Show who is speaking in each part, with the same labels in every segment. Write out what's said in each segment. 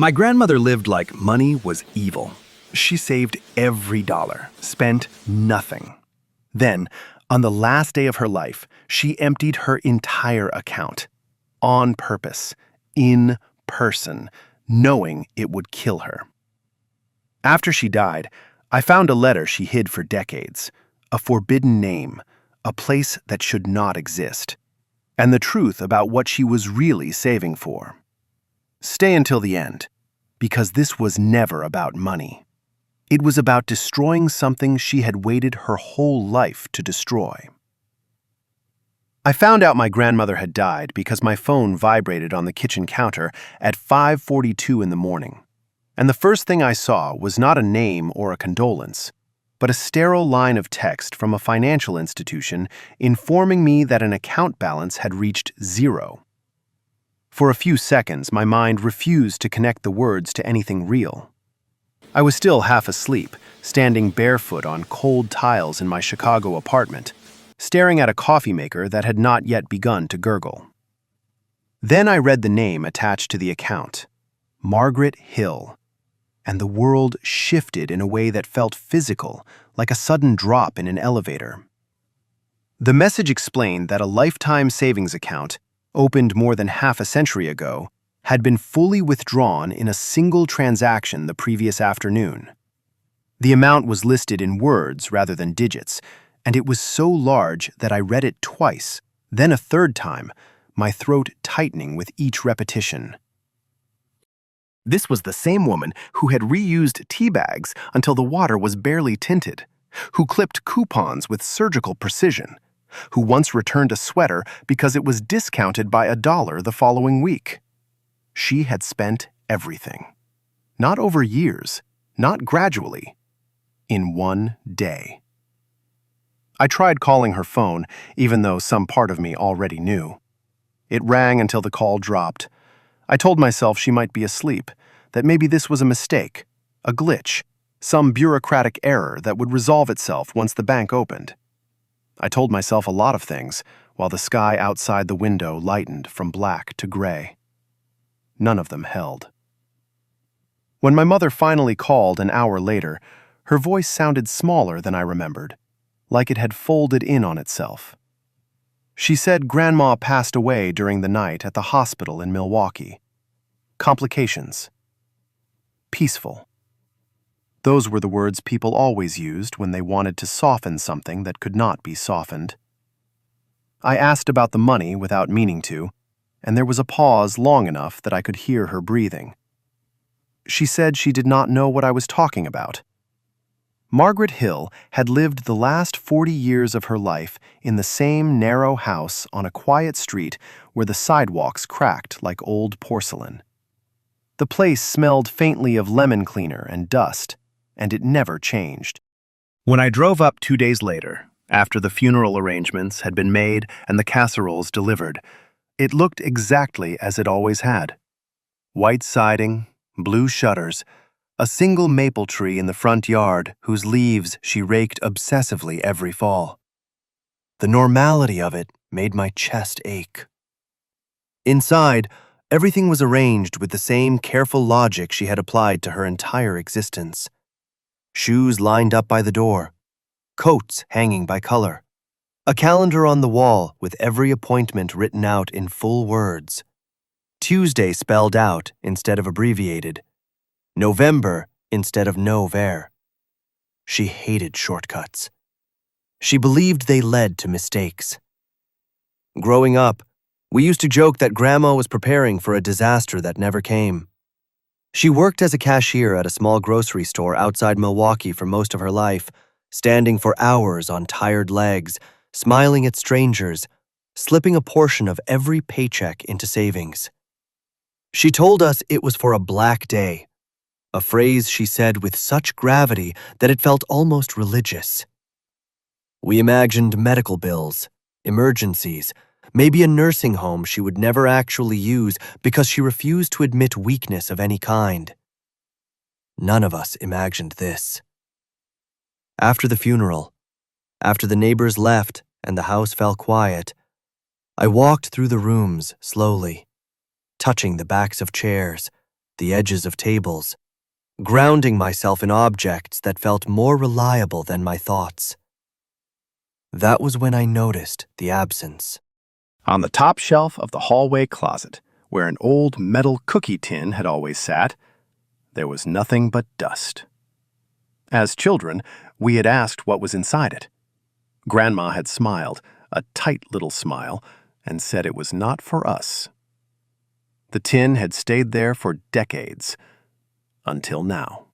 Speaker 1: My grandmother lived like money was evil. She saved every dollar, spent nothing. Then, on the last day of her life, she emptied her entire account. On purpose, in person, knowing it would kill her. After she died, I found a letter she hid for decades, a forbidden name, a place that should not exist, and the truth about what she was really saving for. Stay until the end, because this was never about money. It was about destroying something she had waited her whole life to destroy. I found out my grandmother had died because my phone vibrated on the kitchen counter at 5:42 in the morning, and the first thing I saw was not a name or a condolence, but a sterile line of text from a financial institution informing me that an account balance had reached 0. For a few seconds, my mind refused to connect the words to anything real. I was still half asleep, standing barefoot on cold tiles in my Chicago apartment, staring at a coffee maker that had not yet begun to gurgle. Then I read the name attached to the account, Margaret Hill, and the world shifted in a way that felt physical, like a sudden drop in an elevator. The message explained that a lifetime savings account, opened more than half a century ago, had been fully withdrawn in a single transaction the previous afternoon. The amount was listed in words rather than digits, and it was so large that I read it twice, then a third time, my throat tightening with each repetition. This was the same woman who had reused tea bags until the water was barely tinted, who clipped coupons with surgical precision, who once returned a sweater because it was discounted by $1 the following week. She had spent everything. Not over years, not gradually. In one day. I tried calling her phone, even though some part of me already knew. It rang until the call dropped. I told myself she might be asleep, that maybe this was a mistake, a glitch, some bureaucratic error that would resolve itself once the bank opened. I told myself a lot of things, while the sky outside the window lightened from black to gray. None of them held. When my mother finally called an hour later, her voice sounded smaller than I remembered, like it had folded in on itself. She said Grandma passed away during the night at the hospital in Milwaukee. Complications. Peaceful. Those were the words people always used when they wanted to soften something that could not be softened. I asked about the money without meaning to, and there was a pause long enough that I could hear her breathing. She said she did not know what I was talking about. Margaret Hill had lived the last 40 years of her life in the same narrow house on a quiet street where the sidewalks cracked like old porcelain. The place smelled faintly of lemon cleaner and dust, and it never changed. When I drove up 2 days later, after the funeral arrangements had been made and the casseroles delivered, it looked exactly as it always had. White siding, blue shutters, a single maple tree in the front yard whose leaves she raked obsessively every fall. The normality of it made my chest ache. Inside, everything was arranged with the same careful logic she had applied to her entire existence. Shoes lined up by the door, coats hanging by color, a calendar on the wall with every appointment written out in full words, Tuesday spelled out instead of abbreviated, November instead of Nover. She hated shortcuts. She believed they led to mistakes. Growing up, we used to joke that Grandma was preparing for a disaster that never came. She worked as a cashier at a small grocery store outside Milwaukee for most of her life, standing for hours on tired legs, smiling at strangers, slipping a portion of every paycheck into savings. She told us it was for a black day, a phrase she said with such gravity that it felt almost religious. We imagined medical bills, emergencies, maybe a nursing home she would never actually use because she refused to admit weakness of any kind. None of us imagined this. After the funeral, after the neighbors left and the house fell quiet, I walked through the rooms slowly, touching the backs of chairs,
Speaker 2: the edges of tables, grounding myself in objects that felt more reliable than my thoughts. That was when I noticed the absence.
Speaker 1: On the top shelf of the hallway closet, where an old metal cookie tin had always sat, there was nothing but dust. As children, we had asked what was inside it. Grandma had smiled, a tight little smile, and said it was not for us. The tin had stayed there for decades, until now.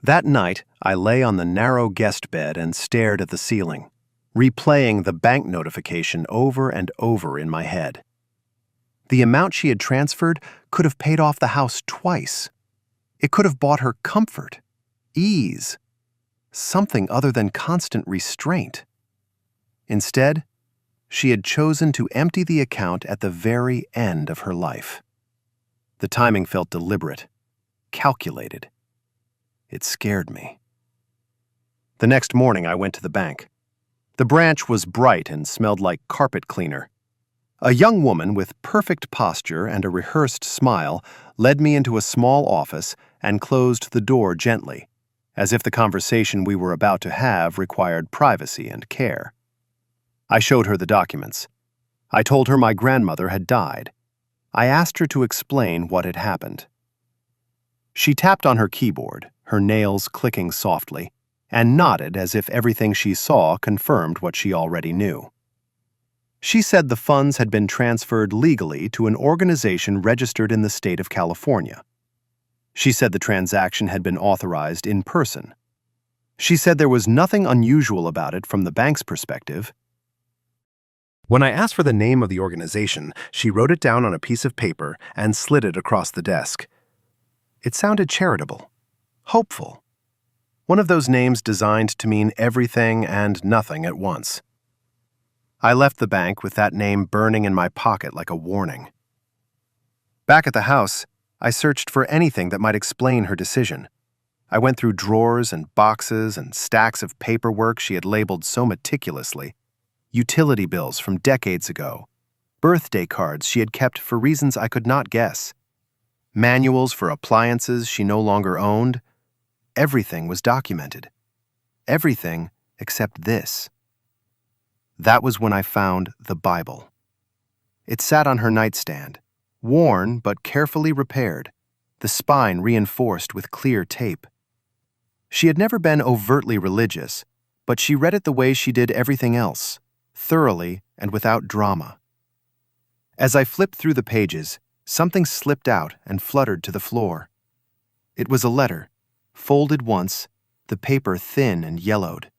Speaker 1: That night, I lay on the narrow guest bed and stared at the ceiling, replaying the bank notification over and over in my head. The amount she had transferred could have paid off the house twice. It could have bought her comfort, ease, something other than constant restraint. Instead, she had chosen to empty the account at the very end of her life. The timing felt deliberate, calculated. It scared me. The next morning, I went to the bank. The branch was bright and smelled like carpet cleaner. A young woman with perfect posture and a rehearsed smile led me into a small office and closed the door gently, as if the conversation we were about to have required privacy and care. I showed her the documents. I told her my grandmother had died. I asked her to explain what had happened. She tapped on her keyboard, her nails clicking softly, and nodded as if everything she saw confirmed what she already knew. She said the funds had been transferred legally to an organization registered in the state of California. She said the transaction had been authorized in person. She said there was nothing unusual about it from the bank's perspective. When I asked for the name of the organization, she wrote it down on a piece of paper and slid it across the desk. It sounded charitable, hopeful. One of those names designed to mean everything and nothing at once. I left the bank with that name burning in my pocket like a warning. Back at the house, I searched for anything that might explain her decision. I went through drawers and boxes and stacks of paperwork she had labeled so meticulously. Utility bills from decades ago, birthday cards she had kept for reasons I could not guess, manuals for appliances she no longer owned. Everything was documented. Everything except this. That was when I found the Bible. It sat on her nightstand, worn but carefully repaired, the spine reinforced with clear tape. She had never been overtly religious, but she read it the way she did everything else, thoroughly and without drama. As I flipped through the pages, something slipped out and fluttered to the floor. It was a letter, folded once, the paper thin and yellowed.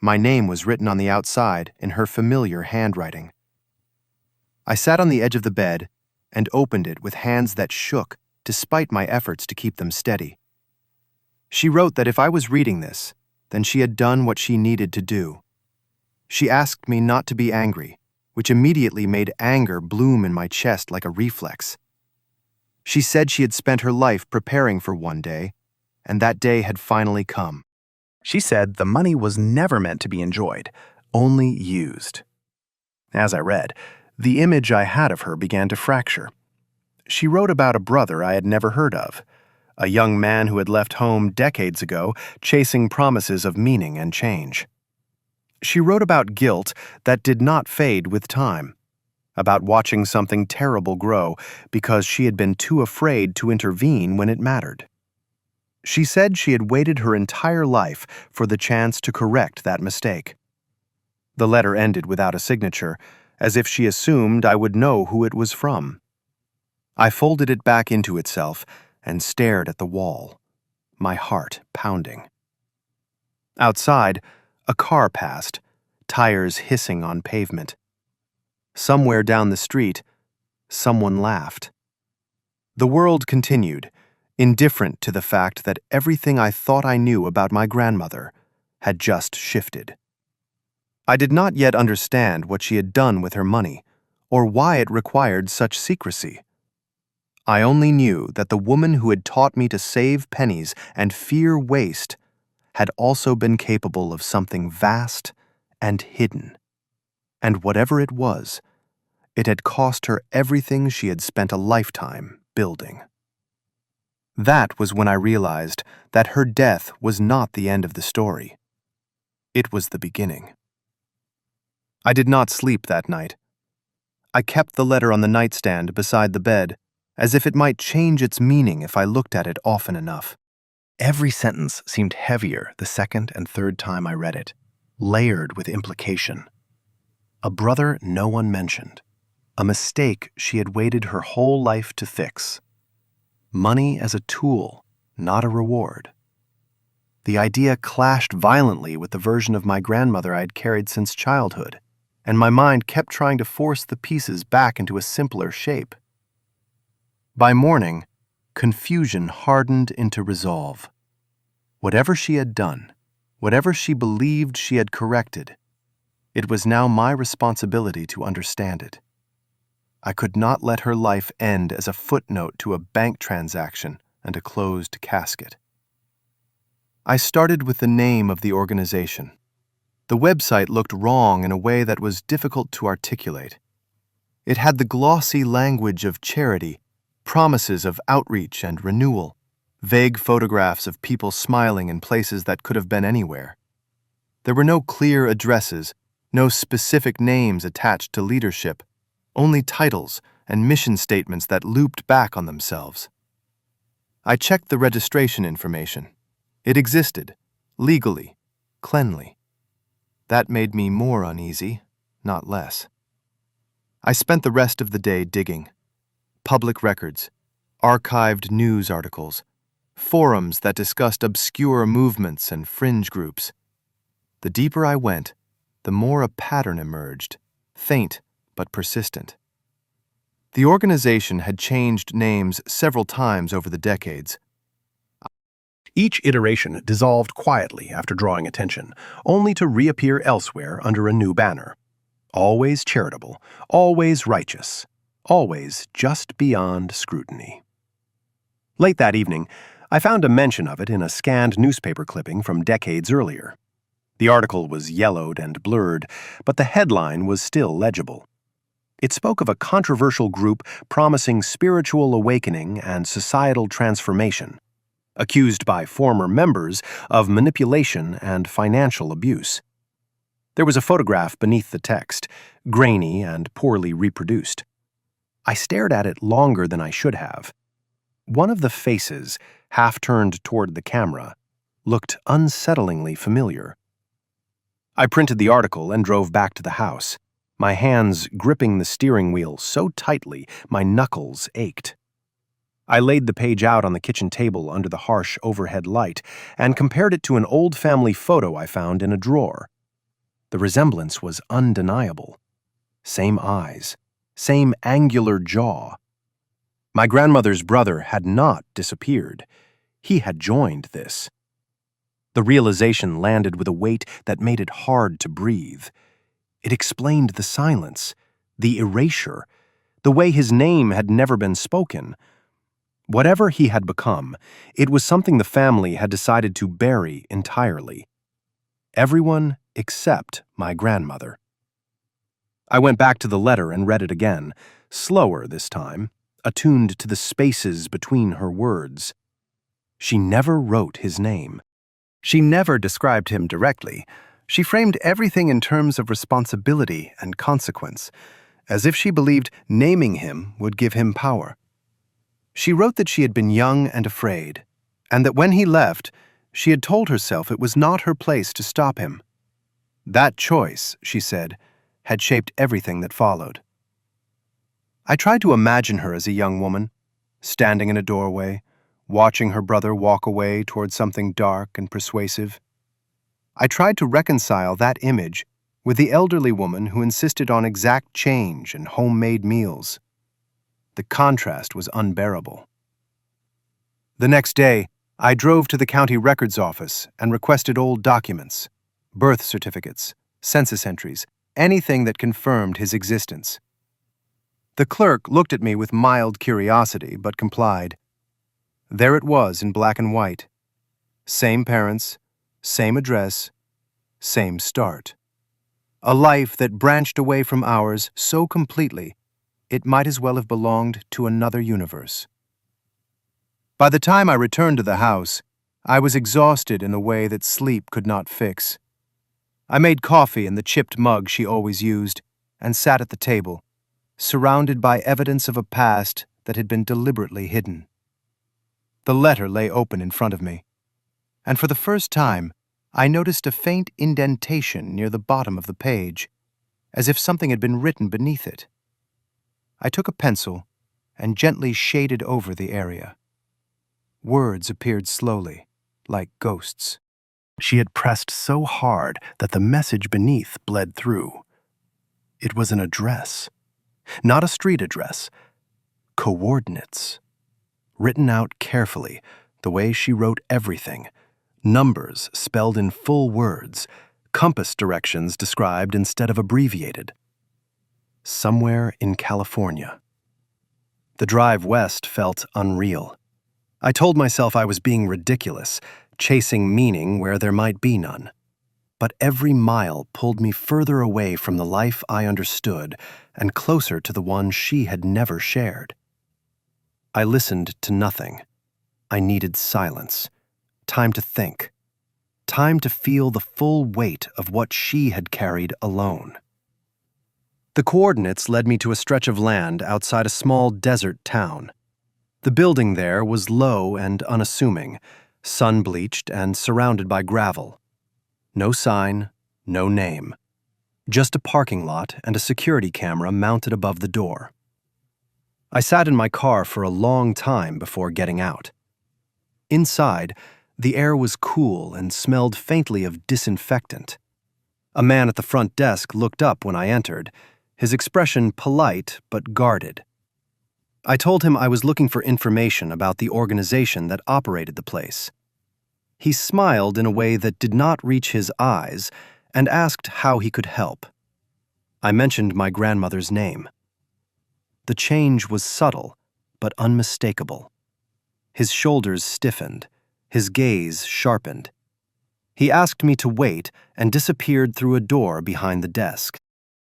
Speaker 1: My name was written on the outside in her familiar handwriting. I sat on the edge of the bed and opened it with hands that shook despite my efforts to keep them steady. She wrote that if I was reading this, then she had done what she needed to do. She asked me not to be angry, which immediately made anger bloom in my chest like a reflex. She said she had spent her life preparing for one day, and that day had finally come. She said the money was never meant to be enjoyed, only used. As I read, the image I had of her began to fracture. She wrote about a brother I had never heard of, a young man who had left home decades ago, chasing promises of meaning and change. She wrote about guilt that did not fade with time, about watching something terrible grow because she had been too afraid to intervene when it mattered. She said she had waited her entire life for the chance to correct that mistake. The letter ended without a signature, as if she assumed I would know who it was from. I folded it back into itself and stared at the wall, my heart pounding. Outside, a car passed, tires hissing on pavement. Somewhere down the street, someone laughed. The world continued, indifferent to the fact that everything I thought I knew about my grandmother had just shifted. I did not yet understand what she had done with her money, or why it required such secrecy. I only knew that the woman who had taught me to save pennies and fear waste had also been capable of something vast and hidden. And whatever it was, it had cost her everything she had spent a lifetime building. That was when I realized that her death was not the end of the story. It was the beginning. I did not sleep that night. I kept the letter on the nightstand beside the bed, as if it might change its meaning if I looked at it often enough. Every sentence seemed heavier the second and third time I read it, layered with implication. A brother no one mentioned. A mistake she had waited her whole life to fix. Money as a tool, not a reward. The idea clashed violently with the version of my grandmother I had carried since childhood, and my mind kept trying to force the pieces back into a simpler shape. By morning, confusion hardened into resolve. Whatever she had done, whatever she believed she had corrected, it was now my responsibility to understand it. I could not let her life end as a footnote to a bank transaction and a closed casket. I started with the name of the organization. The website looked wrong in a way that was difficult to articulate. It had the glossy language of charity, promises of outreach and renewal, vague photographs of people smiling in places that could have been anywhere. There were no clear addresses, no specific names attached to leadership, only titles and mission statements that looped back on themselves. I checked the registration information. It existed, legally, cleanly. That made me more uneasy, not less. I spent the rest of the day digging. Public records, archived news articles, forums that discussed obscure movements and fringe groups. The deeper I went, the more a pattern emerged, faint but persistent. The organization had changed names several times over the decades. Each iteration dissolved quietly after drawing attention, only to reappear elsewhere under a new banner. Always charitable, always righteous, always just beyond scrutiny. Late that evening, I found a mention of it in a scanned newspaper clipping from decades earlier. The article was yellowed and blurred, but the headline was still legible. It spoke of a controversial group promising spiritual awakening and societal transformation, accused by former members of manipulation and financial abuse. There was a photograph beneath the text, grainy and poorly reproduced. I stared at it longer than I should have. One of the faces, half turned toward the camera, looked unsettlingly familiar. I printed the article and drove back to the house, my hands gripping the steering wheel so tightly my knuckles ached. I laid the page out on the kitchen table under the harsh overhead light and compared it to an old family photo I found in a drawer. The resemblance was undeniable. Same eyes, same angular jaw. My grandmother's brother had not disappeared. He had joined this. The realization landed with a weight that made it hard to breathe. It explained the silence, the erasure, the way his name had never been spoken. Whatever he had become, it was something the family had decided to bury entirely. Everyone except my grandmother. I went back to the letter and read it again, slower this time, attuned to the spaces between her words. She never wrote his name. She never described him directly. She framed everything in terms of responsibility and consequence, as if she believed naming him would give him power. She wrote that she had been young and afraid, and that when he left, she had told herself it was not her place to stop him. That choice, she said, had shaped everything that followed. I tried to imagine her as a young woman, standing in a doorway, watching her brother walk away toward something dark and persuasive. I tried to reconcile that image with the elderly woman who insisted on exact change and homemade meals. The contrast was unbearable. The next day, I drove to the county records office and requested old documents, birth certificates, census entries, anything that confirmed his existence. The clerk looked at me with mild curiosity, but complied. There it was in black and white. Same parents, same address, same start. A life that branched away from ours so completely, it might as well have belonged to another universe. By the time I returned to the house, I was exhausted in a way that sleep could not fix. I made coffee in the chipped mug she always used and sat at the table, surrounded by evidence of a past that had been deliberately hidden. The letter lay open in front of me, and for the first time, I noticed a faint indentation near the bottom of the page, as if something had been written beneath it. I took a pencil and gently shaded over the area. Words appeared slowly, like ghosts. She had pressed so hard that the message beneath bled through. It was an address, not a street address, coordinates. Written out carefully, the way she wrote everything, numbers spelled in full words, compass directions described instead of abbreviated. Somewhere in California. The drive west felt unreal. I told myself I was being ridiculous, chasing meaning where there might be none. But every mile pulled me further away from the life I understood and closer to the one she had never shared. I listened to nothing. I needed silence, time to think, time to feel the full weight of what she had carried alone. The coordinates led me to a stretch of land outside a small desert town. The building there was low and unassuming, sun-bleached and surrounded by gravel. No sign, no name. Just a parking lot and a security camera mounted above the door. I sat in my car for a long time before getting out. Inside, the air was cool and smelled faintly of disinfectant. A man at the front desk looked up when I entered, his expression polite but guarded. I told him I was looking for information about the organization that operated the place. He smiled in a way that did not reach his eyes and asked how he could help. I mentioned my grandmother's name. The change was subtle, but unmistakable. His shoulders stiffened, his gaze sharpened. He asked me to wait and disappeared through a door behind the desk.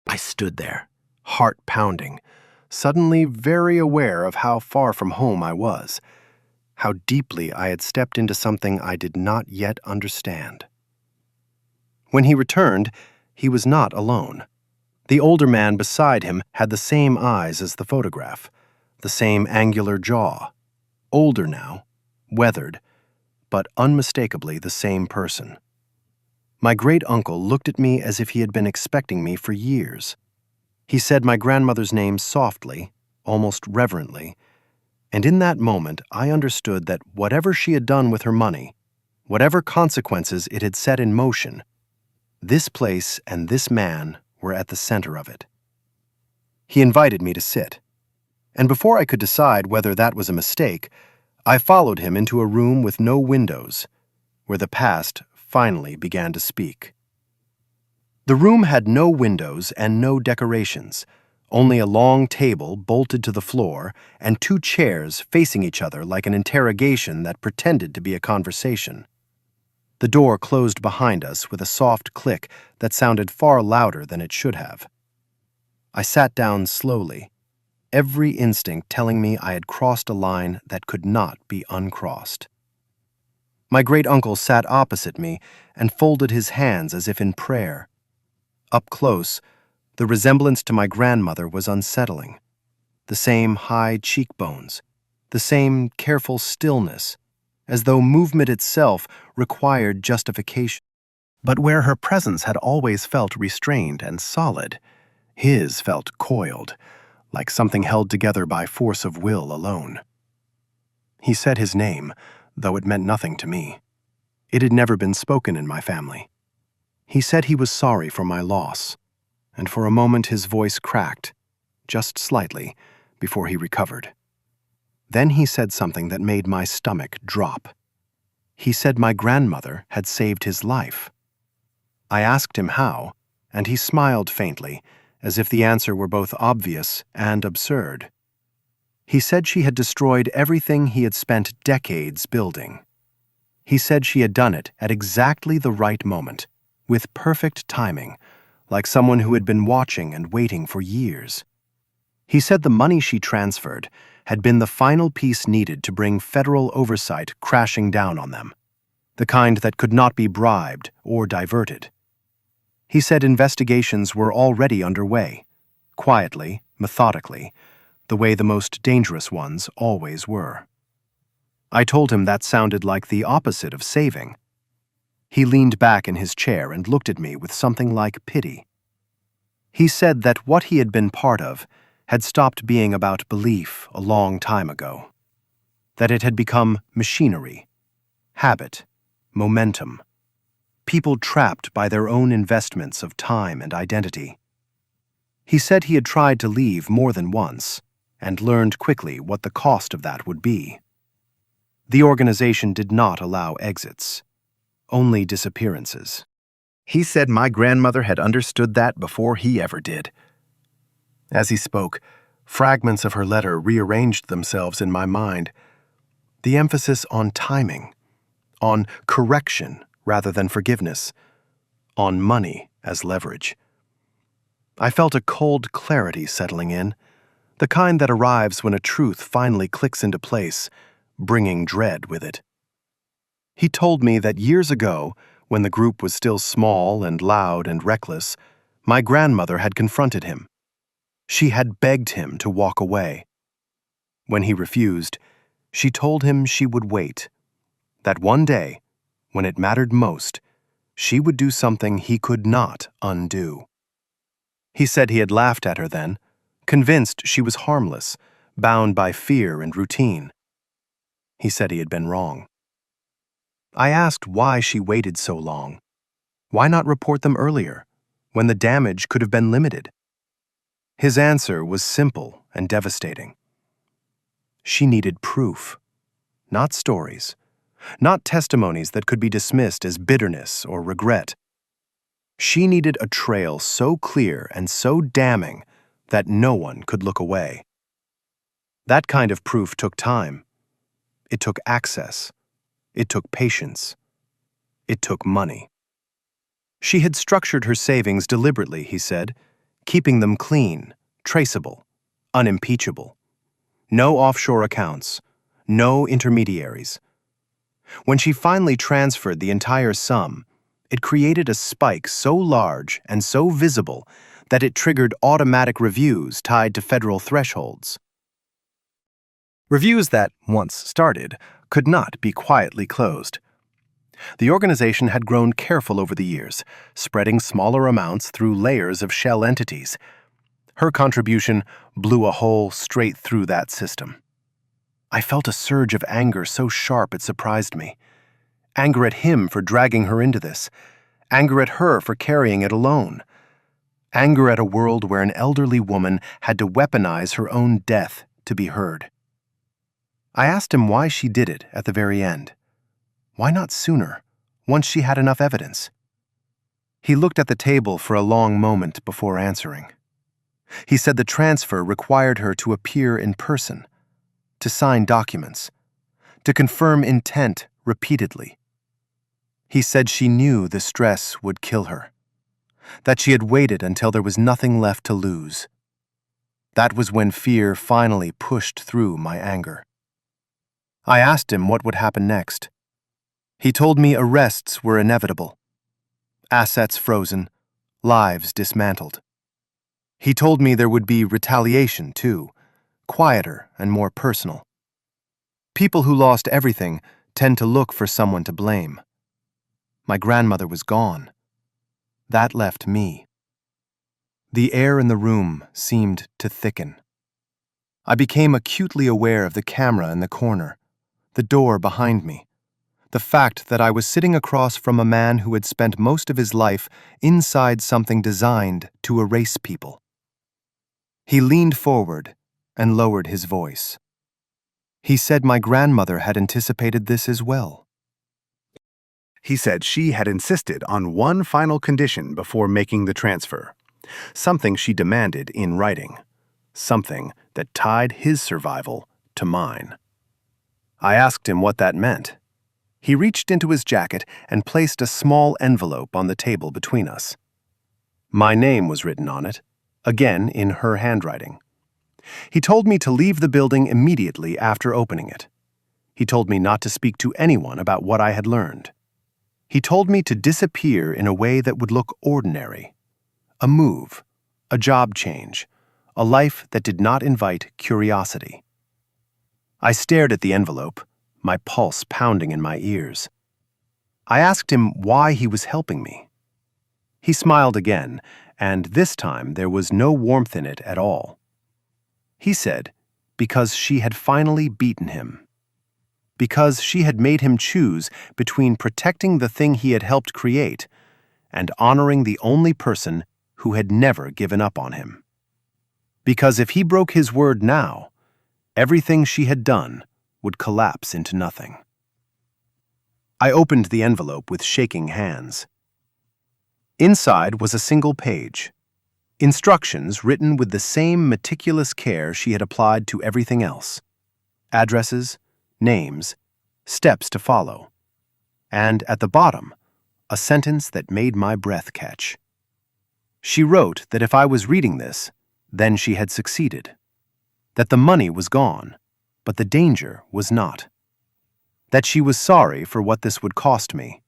Speaker 1: I stood there, heart pounding, suddenly very aware of how far from home I was, how deeply I had stepped into something I did not yet understand. When he returned, he was not alone. The older man beside him had the same eyes as the photograph, the same angular jaw, older now, weathered, but unmistakably the same person. My great-uncle looked at me as if he had been expecting me for years. He said my grandmother's name softly, almost reverently, and in that moment I understood that whatever she had done with her money, whatever consequences it had set in motion, this place and this man were at the center of it. He invited me to sit, and before I could decide whether that was a mistake, I followed him into a room with no windows, where the past finally began to speak. The room had no windows and no decorations, only a long table bolted to the floor and two chairs facing each other like an interrogation that pretended to be a conversation. The door closed behind us with a soft click that sounded far louder than it should have. I sat down slowly, every instinct telling me I had crossed a line that could not be uncrossed. My great-uncle sat opposite me and folded his hands as if in prayer. Up close, the resemblance to my grandmother was unsettling. The same high cheekbones, the same careful stillness, as though movement itself required justification. But where her presence had always felt restrained and solid, his felt coiled, like something held together by force of will alone. He said his name, though it meant nothing to me. It had never been spoken in my family. He said he was sorry for my loss, and for a moment his voice cracked, just slightly, before he recovered. Then he said something that made my stomach drop. He said my grandmother had saved his life. I asked him how, and he smiled faintly, as if the answer were both obvious and absurd. He said she had destroyed everything he had spent decades building. He said she had done it at exactly the right moment, with perfect timing, like someone who had been watching and waiting for years. He said the money she transferred had been the final piece needed to bring federal oversight crashing down on them, the kind that could not be bribed or diverted. He said investigations were already underway, quietly, methodically, the way the most dangerous ones always were. I told him that sounded like the opposite of saving. He leaned back in his chair and looked at me with something like pity. He said that what he had been part of had stopped being about belief a long time ago, that it had become machinery, habit, momentum, people trapped by their own investments of time and identity. He said he had tried to leave more than once and learned quickly what the cost of that would be. The organization did not allow exits, only disappearances. He said my grandmother had understood that before he ever did. As he spoke, fragments of her letter rearranged themselves in my mind. The emphasis on timing, on correction rather than forgiveness, on money as leverage. I felt a cold clarity settling in, the kind that arrives when a truth finally clicks into place, bringing dread with it. He told me that years ago, when the group was still small and loud and reckless, my grandmother had confronted him. She had begged him to walk away. When he refused, she told him she would wait, that one day, when it mattered most, she would do something he could not undo. He said he had laughed at her then, convinced she was harmless, bound by fear and routine. He said he had been wrong. I asked why she waited so long. Why not report them earlier, when the damage could have been limited? His answer was simple and devastating. She needed proof, not stories, not testimonies that could be dismissed as bitterness or regret. She needed a trail so clear and so damning that no one could look away. That kind of proof took time. It took access. It took patience. It took money. She had structured her savings deliberately, he said, keeping them clean, traceable, unimpeachable. No offshore accounts, no intermediaries. When she finally transferred the entire sum, it created a spike so large and so visible that it triggered automatic reviews tied to federal thresholds. Reviews that, once started, could not be quietly closed. The organization had grown careful over the years, spreading smaller amounts through layers of shell entities. Her contribution blew a hole straight through that system. I felt a surge of anger so sharp it surprised me. Anger at him for dragging her into this. Anger at her for carrying it alone. Anger at a world where an elderly woman had to weaponize her own death to be heard. I asked him why she did it at the very end. Why not sooner, once she had enough evidence? He looked at the table for a long moment before answering. He said the transfer required her to appear in person, to sign documents, to confirm intent repeatedly. He said she knew the stress would kill her, that she had waited until there was nothing left to lose. That was when fear finally pushed through my anger. I asked him what would happen next. He told me arrests were inevitable, assets frozen, lives dismantled. He told me there would be retaliation, too, quieter and more personal. People who lost everything tend to look for someone to blame. My grandmother was gone. That left me. The air in the room seemed to thicken. I became acutely aware of the camera in the corner, the door behind me, the fact that I was sitting across from a man who had spent most of his life inside something designed to erase people. He leaned forward and lowered his voice. He said my grandmother had anticipated this as well. He said she had insisted on one final condition before making the transfer, something she demanded in writing, something that tied his survival to mine. I asked him what that meant. He reached into his jacket and placed a small envelope on the table between us. My name was written on it, again in her handwriting. He told me to leave the building immediately after opening it. He told me not to speak to anyone about what I had learned. He told me to disappear in a way that would look ordinary. A move, a job change, a life that did not invite curiosity. I stared at the envelope, my pulse pounding in my ears. I asked him why he was helping me. He smiled again, and this time there was no warmth in it at all. He said, because she had finally beaten him. Because she had made him choose between protecting the thing he had helped create and honoring the only person who had never given up on him. Because if he broke his word now, everything she had done would collapse into nothing. I opened the envelope with shaking hands. Inside was a single page. Instructions written with the same meticulous care she had applied to everything else. Addresses, names, steps to follow. And at the bottom, a sentence that made my breath catch. She wrote that if I was reading this, then she had succeeded. That the money was gone, but the danger was not. That she was sorry for what this would cost me,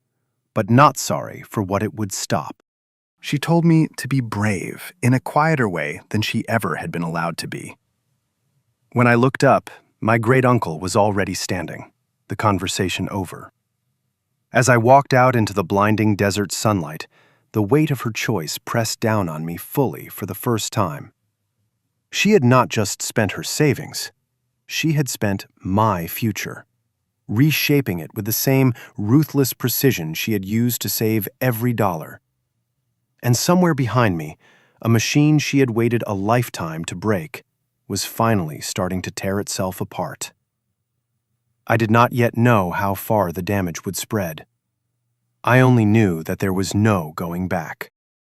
Speaker 1: but not sorry for what it would stop. She told me to be brave in a quieter way than she ever had been allowed to be. When I looked up, my great-uncle was already standing, the conversation over. As I walked out into the blinding desert sunlight, the weight of her choice pressed down on me fully for the first time. She had not just spent her savings. She had spent my future, reshaping it with the same ruthless precision she had used to save every dollar. And somewhere behind me, a machine she had waited a lifetime to break was finally starting to tear itself apart. I did not yet know how far the damage would spread. I only knew that there was no going back.